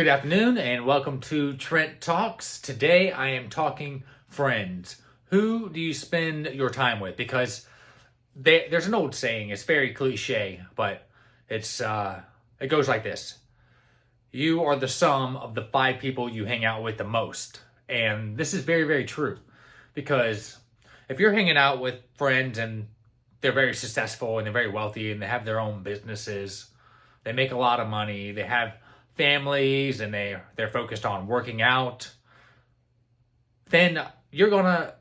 Good afternoon and welcome to Trent Talks. Today I am talking friends. Who do you spend your time with? Because there's an old saying, it's very cliche, but it goes like this. You are the sum of the 5 people you hang out with the most. And this is very, very true. Because if you're hanging out with friends and they're very successful and they're very wealthy and they have their own businesses, they make a lot of money, they have families, and they're focused on working out, then you're gonna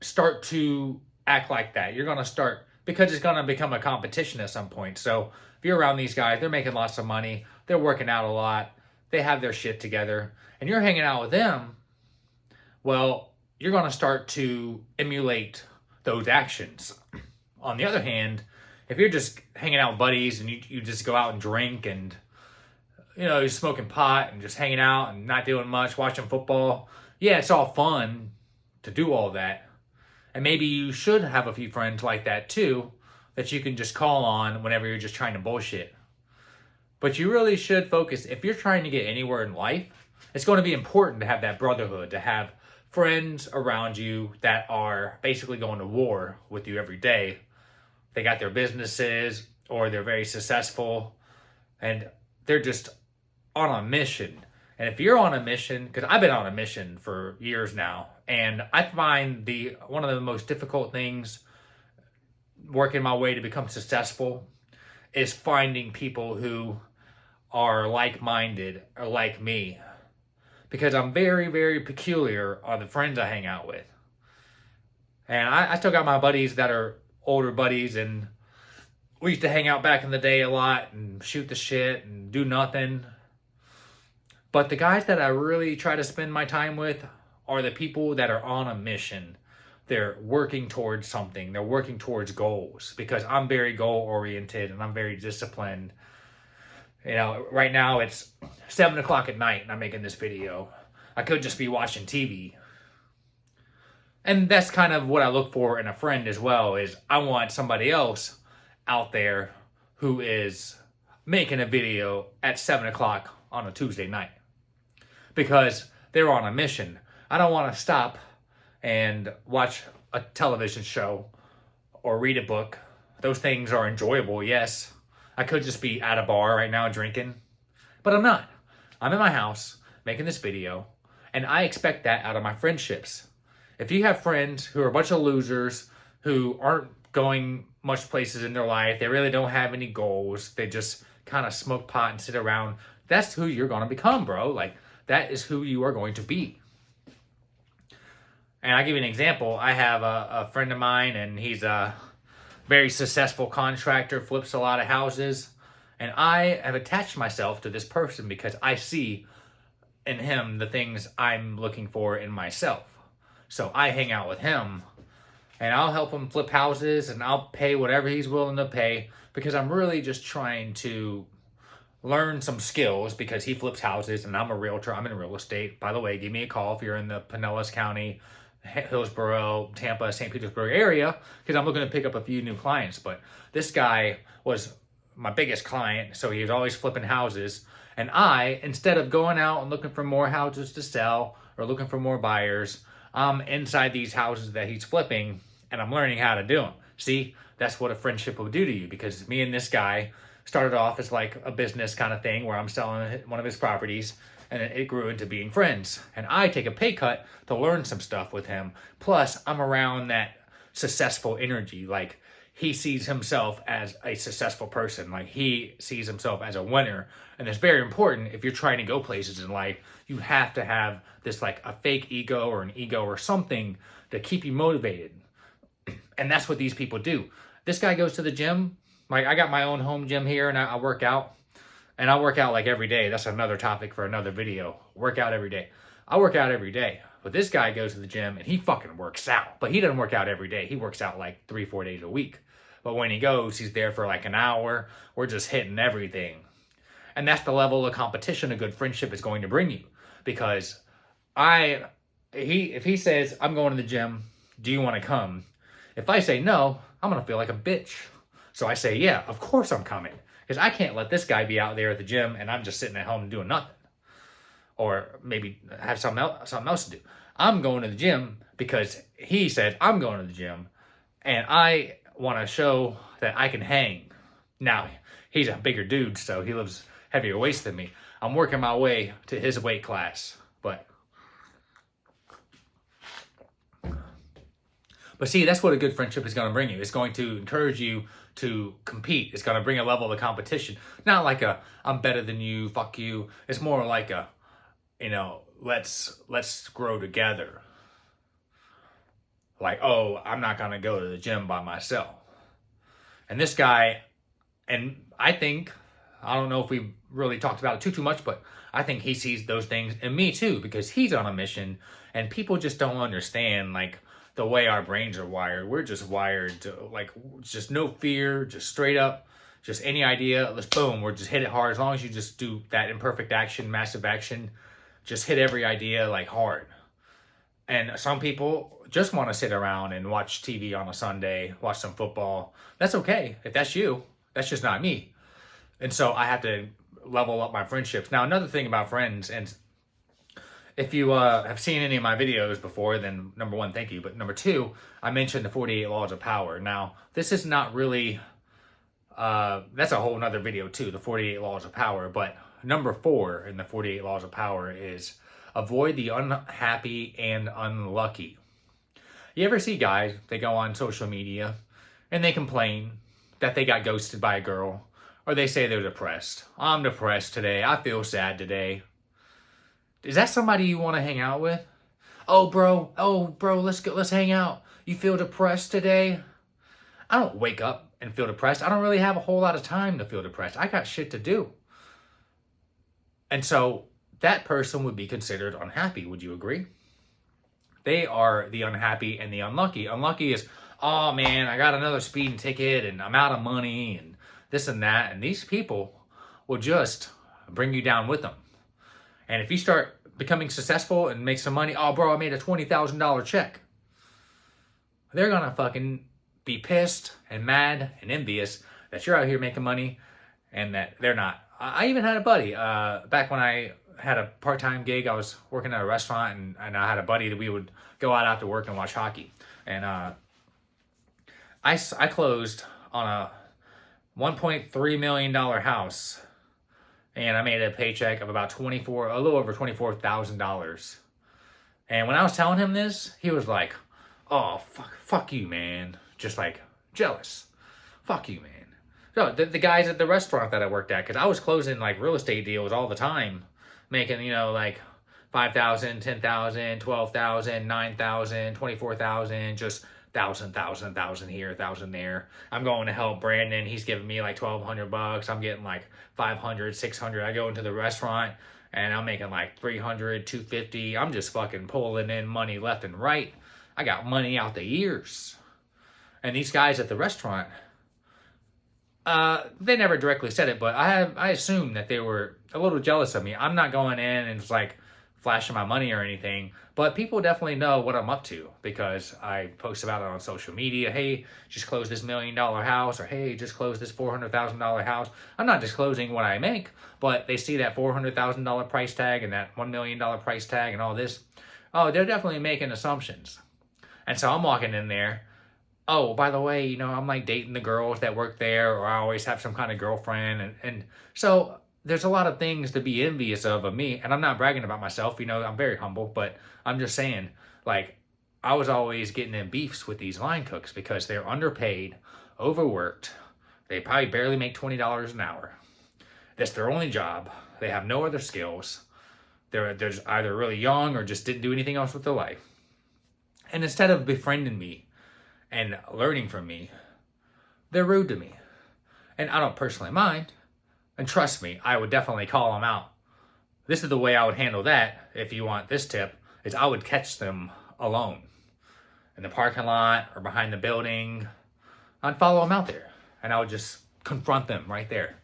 start to act like that. You're gonna start, because it's gonna become a competition at some point. So if you're around these guys, they're making lots of money, they're working out a lot, they have their shit together, and you're hanging out with them, well, you're gonna start to emulate those actions. On the other hand, if you're just hanging out with buddies and you just go out and drink and you're smoking pot and just hanging out and not doing much, watching football. Yeah, it's all fun to do all that. And maybe you should have a few friends like that too, that you can just call on whenever you're just trying to bullshit. But you really should focus. If you're trying to get anywhere in life, it's going to be important to have that brotherhood, to have friends around you that are basically going to war with you every day. They got their businesses or they're very successful and they're just on a mission. And if you're on a mission, because I've been on a mission for years now, and I find one of the most difficult things working my way to become successful is finding people who are like-minded or like me, because I'm very, very peculiar on the friends I hang out with. And I still got my buddies that are older buddies, and we used to hang out back in the day a lot and shoot the shit and do nothing. But the guys that I really try to spend my time with are the people that are on a mission. They're working towards something. They're working towards goals, because I'm very goal-oriented and I'm very disciplined. Right now it's 7 o'clock at night and I'm making this video. I could just be watching TV. And that's kind of what I look for in a friend as well, is I want somebody else out there who is making a video at 7 o'clock on a Tuesday night, because they're on a mission. I don't want to stop and watch a television show or read a book. Those things are enjoyable, yes. I could just be at a bar right now drinking, but I'm not. I'm in my house making this video, and I expect that out of my friendships. If you have friends who are a bunch of losers, who aren't going much places in their life, they really don't have any goals, they just kind of smoke pot and sit around, that's who you're going to become, bro. Like, that is who you are going to be. And I'll give you an example. I have a friend of mine, and he's a very successful contractor, flips a lot of houses. And I have attached myself to this person because I see in him the things I'm looking for in myself. So I hang out with him, and I'll help him flip houses, and I'll pay whatever he's willing to pay, because I'm really just trying to learn some skills, because he flips houses and I'm a realtor. I'm in real estate. By the way, give me a call if you're in the Pinellas County, Hillsborough, Tampa, St. Petersburg area, because I'm looking to pick up a few new clients. But this guy was my biggest client, so he was always flipping houses. And I, instead of going out and looking for more houses to sell or looking for more buyers, I'm inside these houses that he's flipping, and I'm learning how to do them. See, that's what a friendship will do to you, because me and this guy started off as like a business kind of thing where I'm selling one of his properties, and it grew into being friends. And I take a pay cut to learn some stuff with him. Plus, I'm around that successful energy. Like, he sees himself as a successful person. Like, he sees himself as a winner. And it's very important, if you're trying to go places in life, you have to have this, like, a fake ego or an ego or something to keep you motivated. And that's what these people do. This guy goes to the gym. Like, I got my own home gym here, and I work out. And I work out like every day. That's another topic for another video. Work out every day. I work out every day. But this guy goes to the gym and he fucking works out. But he doesn't work out every day. He works out like 3-4 days a week. But when he goes, he's there for like an hour. We're just hitting everything. And that's the level of competition a good friendship is going to bring you. Because if he says, I'm going to the gym, do you want to come? If I say no, I'm going to feel like a bitch. So I say, yeah, of course I'm coming. Because I can't let this guy be out there at the gym and I'm just sitting at home doing nothing. or maybe have something else to do. I'm going to the gym because he said I'm going to the gym, and I want to show that I can hang. Now, he's a bigger dude, so he lifts heavier weights than me. I'm working my way to his weight class, But see, that's what a good friendship is going to bring you. It's going to encourage you to compete. It's going to bring a level of competition. Not like a, I'm better than you, fuck you. It's more like a, let's grow together. Like, oh, I'm not going to go to the gym by myself. And this guy, and I don't know if we really talked about it too much, but I think he sees those things in me too, because he's on a mission, and people just don't understand, like, the way our brains are wired. We're just wired to, like, just no fear, just straight up, just any idea, let's boom, we're just hit it hard. As long as you just do that imperfect action, massive action, just hit every idea, like, hard. And some people just want to sit around and watch TV on a Sunday, watch some football. That's okay. If that's you, that's just not me. And so I have to level up my friendships. Now, another thing about friends, and if you have seen any of my videos before, then number one, thank you. But number two, I mentioned the 48 laws of power. Now, this is not really, that's a whole nother video too, the 48 laws of power. But number 4 in the 48 laws of power is avoid the unhappy and unlucky. You ever see guys, they go on social media and they complain that they got ghosted by a girl, or they say they're depressed. I'm depressed today. I feel sad today. Is that somebody you want to hang out with? Oh, bro, let's hang out. You feel depressed today? I don't wake up and feel depressed. I don't really have a whole lot of time to feel depressed. I got shit to do. And so that person would be considered unhappy. Would you agree? They are the unhappy and the unlucky. Unlucky is, oh man, I got another speeding ticket and I'm out of money and this and that. And these people will just bring you down with them. And if you start becoming successful and make some money, oh, bro, I made a $20,000 check. They're going to fucking be pissed and mad and envious that you're out here making money and that they're not. I even had a buddy, back when I had a part-time gig, I was working at a restaurant, and I had a buddy that we would go out after work and watch hockey. And I closed on a $1.3 million house. And I made a paycheck of about a little over $24,000. And when I was telling him this, he was like, oh, fuck you, man. Just like jealous. Fuck you, man. So the guys at the restaurant that I worked at, because I was closing like real estate deals all the time, making, like 5,000, 10,000, 12,000, 9,000, 24,000, just 1,000 here, 1,000 there. I'm going to help Brandon. He's giving me like $1,200. I'm getting like 500, 600. I go into the restaurant and I'm making like 300, 250. I'm just fucking pulling in money left and right. I got money out the ears. And these guys at the restaurant, they never directly said it, but I assumed that they were a little jealous of me. I'm not going in and just like flashing my money or anything, but people definitely know what I'm up to because I post about it on social media. Hey, just closed this $1 million house, or hey, just closed this $400,000 house. I'm not disclosing what I make, but they see that $400,000 price tag and that $1 million price tag and all this. Oh, they're definitely making assumptions. And so I'm walking in there. Oh, by the way, I'm like dating the girls that work there, or I always have some kind of girlfriend. And so there's a lot of things to be envious of me. And I'm not bragging about myself. I'm very humble, but I'm just saying, like, I was always getting in beefs with these line cooks because they're underpaid, overworked. They probably barely make $20 an hour. That's their only job. They have no other skills. They're either really young or just didn't do anything else with their life. And instead of befriending me and learning from me, they're rude to me. And I don't personally mind. And trust me, I would definitely call them out. This is the way I would handle that, if you want this tip, is I would catch them alone. In the parking lot or behind the building. I'd follow them out there. And I would just confront them right there.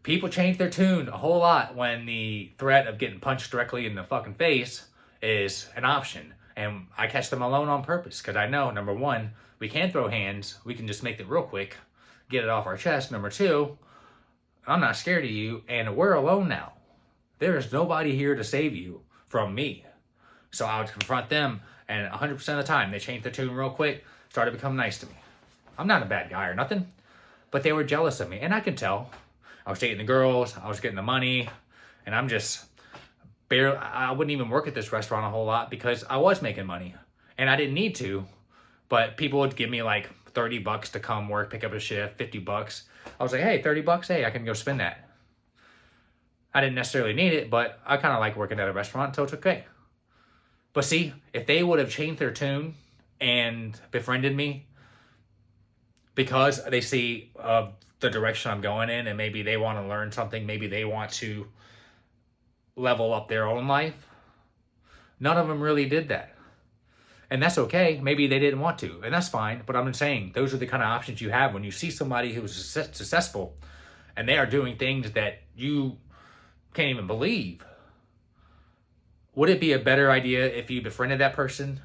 People change their tune a whole lot when the threat of getting punched directly in the fucking face is an option. And I catch them alone on purpose because I know, number one, we can throw hands. We can just make it real quick, get it off our chest. Number two, I'm not scared of you, and we're alone now. There is nobody here to save you from me. So I would confront them, and 100% of the time, they changed their tune real quick, started to become nice to me. I'm not a bad guy or nothing, but they were jealous of me, and I could tell. I was dating the girls, I was getting the money, and I'm just barely, I wouldn't even work at this restaurant a whole lot because I was making money, and I didn't need to, but people would give me like $30 to come work, pick up a shift, $50. I was like, hey, $30, hey, I can go spend that. I didn't necessarily need it, but I kind of like working at a restaurant, so it's okay. But see, if they would have changed their tune and befriended me because they see the direction I'm going in, and maybe they want to learn something, maybe they want to level up their own life, none of them really did that. And that's okay. Maybe they didn't want to, and that's fine. But I'm saying those are the kind of options you have when you see somebody who is successful and they are doing things that you can't even believe. Would it be a better idea if you befriended that person,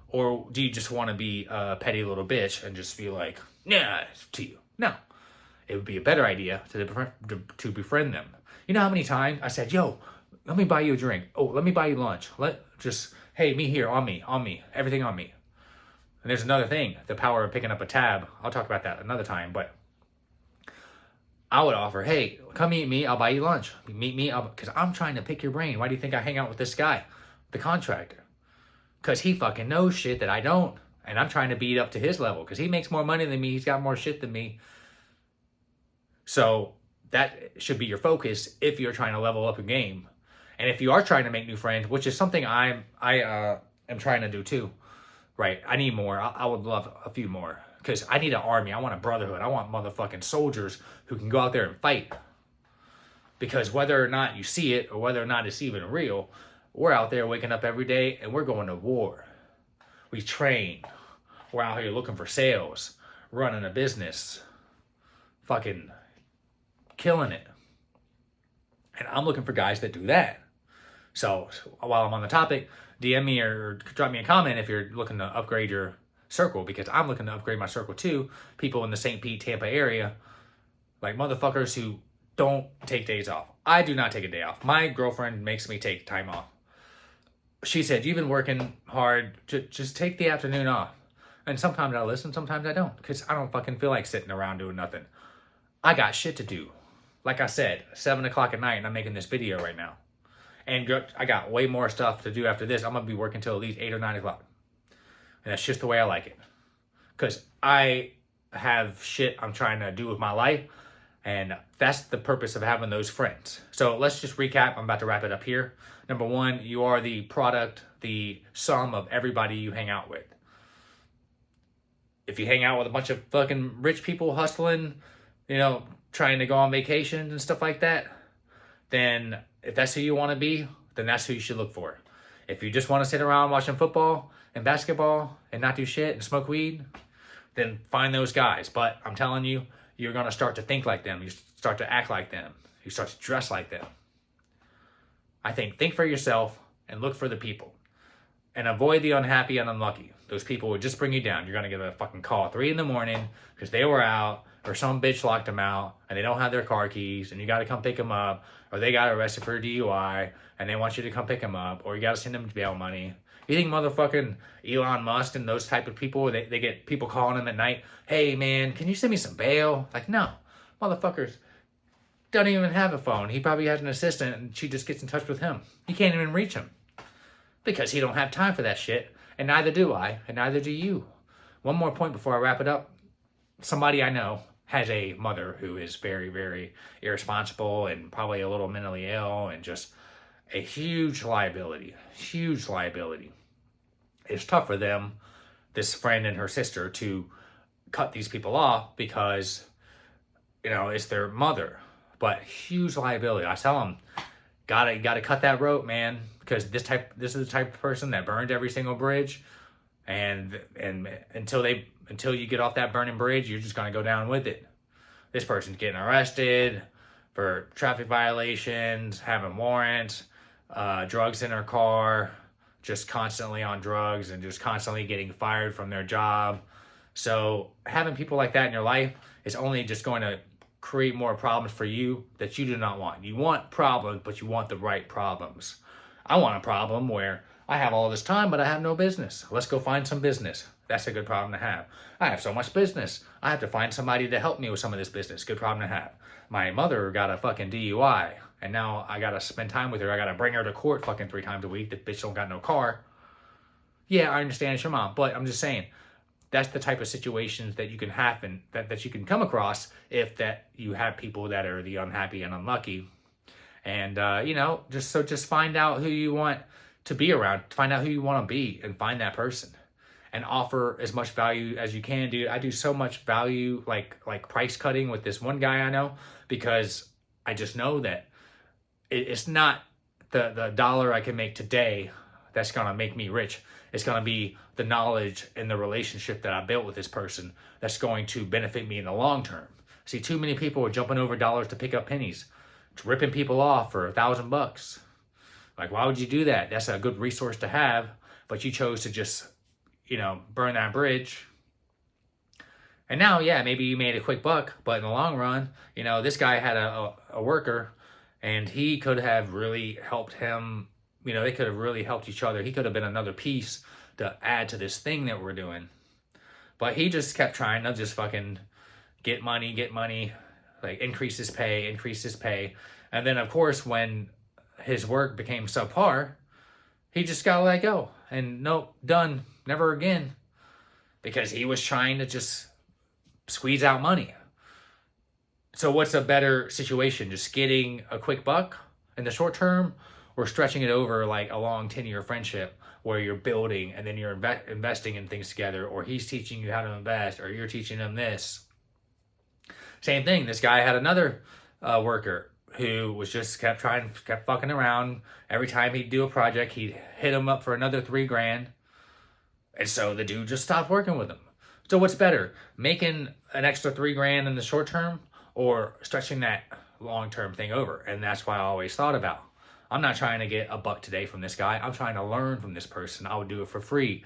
or do you just want to be a petty little bitch and just be like, nah, it's to you? No, it would be a better idea to befriend them. You know how many times I said, yo, let me buy you a drink. Oh, let me buy you lunch. Hey, me here, on me, everything on me. And there's another thing, the power of picking up a tab. I'll talk about that another time, but I would offer, hey, come meet me, I'll buy you lunch. Meet me, because I'm trying to pick your brain. Why do you think I hang out with this guy, the contractor? Because he fucking knows shit that I don't. And I'm trying to beat up to his level because he makes more money than me. He's got more shit than me. So that should be your focus if you're trying to level up a game. And if you are trying to make new friends, which is something I am trying to do too, right? I need more. I would love a few more. Because I need an army. I want a brotherhood. I want motherfucking soldiers who can go out there and fight. Because whether or not you see it, or whether or not it's even real, we're out there waking up every day and we're going to war. We train. We're out here looking for sales, running a business, fucking killing it. And I'm looking for guys that do that. So while I'm on the topic, DM me or drop me a comment if you're looking to upgrade your circle, because I'm looking to upgrade my circle too. People in the St. Pete, Tampa area, like motherfuckers who don't take days off. I do not take a day off. My girlfriend makes me take time off. She said, you've been working hard, just take the afternoon off. And sometimes I listen, sometimes I don't, because I don't fucking feel like sitting around doing nothing. I got shit to do. Like I said, 7 o'clock at night, and I'm making this video right now. And I got way more stuff to do after this. I'm going to be working till at least 8 or 9 o'clock. And that's just the way I like it. Because I have shit I'm trying to do with my life. And that's the purpose of having those friends. So let's just recap. I'm about to wrap it up here. Number one, you are the product, the sum of everybody you hang out with. If you hang out with a bunch of fucking rich people hustling, trying to go on vacations and stuff like that, then if that's who you want to be, then that's who you should look for. If you just want to sit around watching football and basketball and not do shit and smoke weed, then find those guys. But I'm telling you, you're going to start to think like them. You start to act like them. You start to dress like them. I think for yourself and look for the people. And avoid the unhappy and unlucky. Those people would just bring you down. You're going to get a fucking call at 3 a.m. because they were out, or some bitch locked them out and they don't have their car keys and you got to come pick them up, or they got arrested for DUI and they want you to come pick them up, or you got to send them bail money. You think motherfucking Elon Musk and those type of people, they get people calling them at night, hey man, can you send me some bail? Like, no, motherfuckers don't even have a phone. He probably has an assistant and she just gets in touch with him. You can't even reach him because he don't have time for that shit. And neither do I, and neither do you. One more point before I wrap it up. Somebody I know has a mother who is very, very irresponsible and probably a little mentally ill and just a huge liability. Huge liability. It's tough for them, this friend and her sister, to cut these people off because, it's their mother. But huge liability. I tell them, gotta cut that rope, man. Because this is the type of person that burned every single bridge, and until you get off that burning bridge, you're just gonna go down with it. This person's getting arrested for traffic violations, having warrants, drugs in her car, just constantly on drugs, and just constantly getting fired from their job. So having people like that in your life is only just going to create more problems for you that you do not want. You want problems, but you want the right problems. I want a problem where I have all this time, but I have no business. Let's go find some business. That's a good problem to have. I have so much business. I have to find somebody to help me with some of this business. Good problem to have. My mother got a fucking DUI, and now I gotta spend time with her. I gotta bring her to court fucking 3 times a week. The bitch don't got no car. Yeah, I understand it's your mom, but I'm just saying, that's the type of situations that you can happen, that you can come across if that you have people that are the unhappy and unlucky. And, just find out who you want to be around, find out who you want to be, and find that person and offer as much value as you can, dude. I do so much value, like price cutting with this one guy I know, because I just know that it's not the dollar I can make today that's going to make me rich. It's going to be the knowledge and the relationship that I built with this person that's going to benefit me in the long term. See, too many people are jumping over dollars to pick up pennies, ripping people off for $1,000. Like, why would you do that? That's a good resource to have, but you chose to just, burn that bridge. And now, yeah, maybe you made a quick buck, but in the long run, this guy had a worker, and he could have really helped him. They could have really helped each other. He could have been another piece to add to this thing that we're doing. But he just kept trying to just fucking get money, like increase his pay. And then, of course, when his work became subpar, he just got let go. And nope, done, never again. Because he was trying to just squeeze out money. So what's a better situation? Just getting a quick buck in the short term, or stretching it over like a long 10-year friendship where you're building and then you're investing in things together, or he's teaching you how to invest, or you're teaching him this. Same thing. This guy had another worker who was just kept fucking around. Every time he'd do a project, he'd hit him up for another $3,000. And so the dude just stopped working with him. So what's better, making an extra $3,000 in the short term, or stretching that long-term thing over? And that's why I always thought about, I'm not trying to get a buck today from this guy. I'm trying to learn from this person. I would do it for free.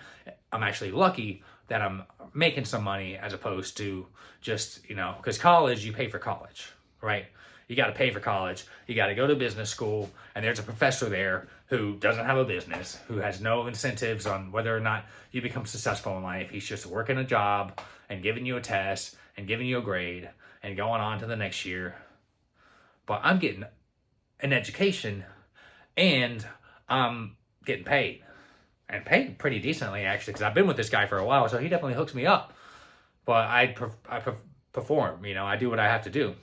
I'm actually lucky that I'm making some money, as opposed to just, because college, you pay for college, right? You got to pay for college. You got to go to business school, and there's a professor there who doesn't have a business, who has no incentives on whether or not you become successful in life. He's just working a job and giving you a test and giving you a grade and going on to the next year. But I'm getting an education, and I'm getting paid, and paid pretty decently, actually, because I've been with this guy for a while, so he definitely hooks me up. But I perform, I do what I have to do.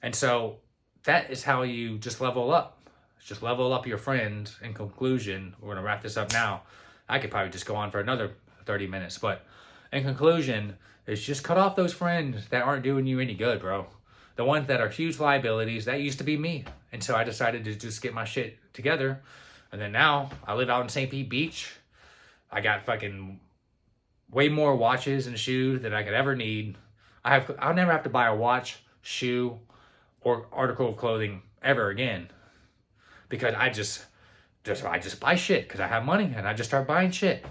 And so that is how you just level up. Just level up your friend. In conclusion, we're going to wrap this up now. I could probably just go on for another 30 minutes, but in conclusion, is just cut off those friends that aren't doing you any good, bro. The ones that are huge liabilities. That used to be me. And so I decided to just get my shit together. And then now I live out in St. Pete Beach. I got fucking way more watches and shoes than I could ever need. I'll never have to buy a watch, shoe, or article of clothing ever again. Because I just buy shit because I have money, and I just start buying shit.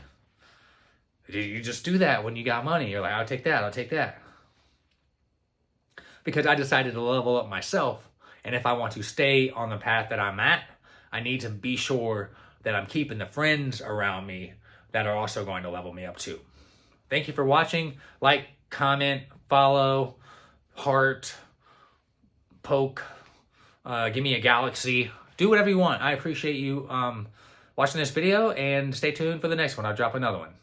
You just do that when you got money. You're like, I'll take that. Because I decided to level up myself. And if I want to stay on the path that I'm at, I need to be sure that I'm keeping the friends around me that are also going to level me up too. Thank you for watching. Like, comment, follow, heart, poke, give me a galaxy. Do whatever you want. I appreciate you watching this video, and stay tuned for the next one. I'll drop another one.